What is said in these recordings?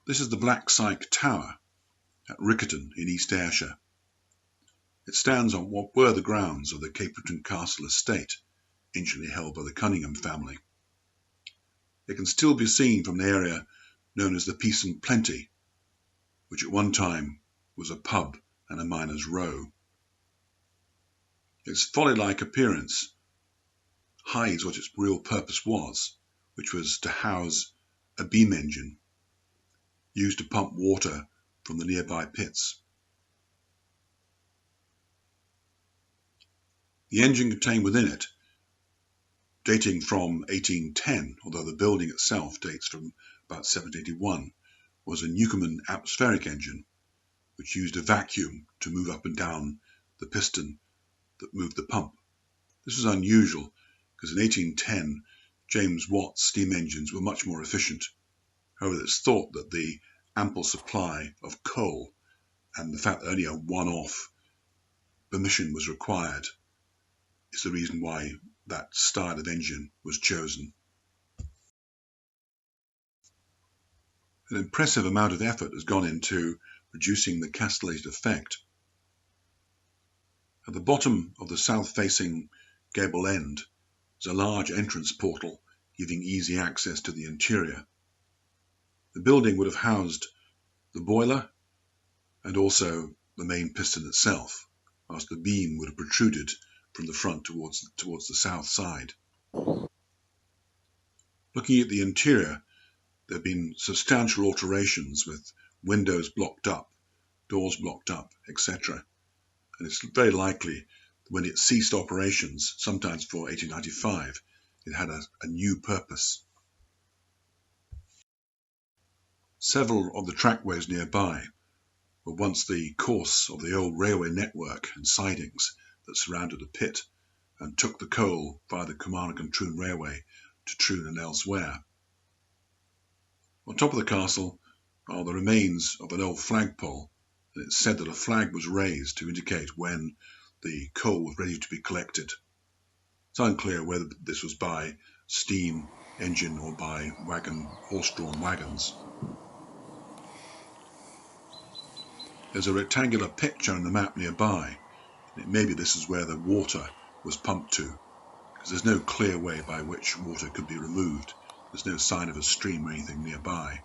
This is the Blacksyke Tower at Riccarton in East Ayrshire. It stands on what were the grounds of the Caprington Castle estate, anciently held by the Cunningham family. It can still be seen from the area known as the Peace and Plenty, which at one time was a pub and a miner's row. Its folly-like appearance hides what its real purpose was, which was to house a beam engine used to pump water from the nearby pits. The engine contained within it, dating from 1810, although the building itself dates from about 1781, was a Newcomen atmospheric engine, which used a vacuum to move up and down the piston that moved the pump. This was unusual because in 1810, James Watt's steam engines were much more efficient. However, it's thought that the ample supply of coal and the fact that only a one-off permission was required is the reason why that style of engine was chosen. An impressive amount of effort has gone into producing the castellated effect. At the bottom of the south-facing gable end is a large entrance portal giving easy access to the interior. The building would have housed the boiler and also the main piston itself, whilst the beam would have protruded from the front towards the south side. Looking at the interior, there have been substantial alterations with windows blocked up, doors blocked up, etc. And it's very likely that when it ceased operations, sometime before 1895, it had a new purpose. Several of the trackways nearby were once the course of the old railway network and sidings that surrounded the pit and took the coal via the Kilmarnock and Troon Railway to Troon and elsewhere. On top of the castle are the remains of an old flagpole, and it's said that a flag was raised to indicate when the coal was ready to be collected. It's unclear whether this was by steam engine or by horse-drawn wagons. There's a rectangular pit shown on the map nearby. Maybe this is where the water was pumped to, because there's no clear way by which water could be removed. There's no sign of a stream or anything nearby.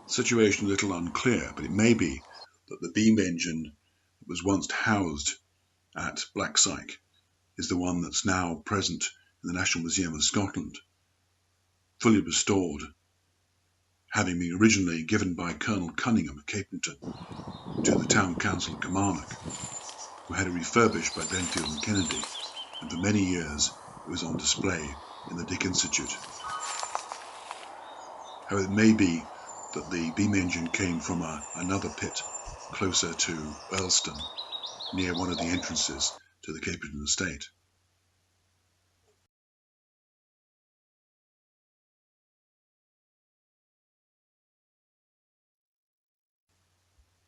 The situation is a little unclear, but it may be that the beam engine that was once housed at Blacksyke is the one that's now present in the National Museum of Scotland, fully restored, having been originally given by Colonel Cunningham of Caprington to the Town Council of Kilmarnock, who had it refurbished by Glenfield and Kennedy, and for many years it was on display in the Dick Institute. However, it may be that the beam engine came from another pit closer to Earlston, near one of the entrances to the Caprington estate.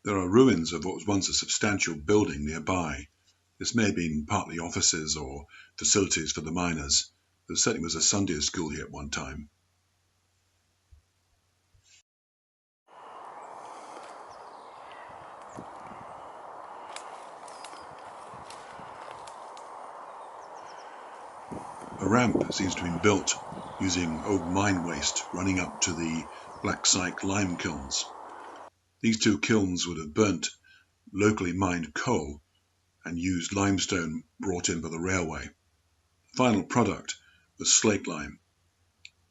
There are ruins of what was once a substantial building nearby. This may have been partly offices or facilities for the miners. There certainly was a Sunday school here at one time. A ramp seems to have been built using old mine waste running up to the Blacksyke lime kilns. These two kilns would have burnt locally mined coal and used limestone brought in by the railway. The final product was slate lime,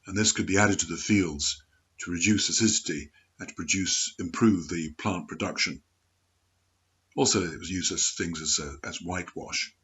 and this could be added to the fields to reduce acidity and to improve the plant production. Also, it was used as things as whitewash.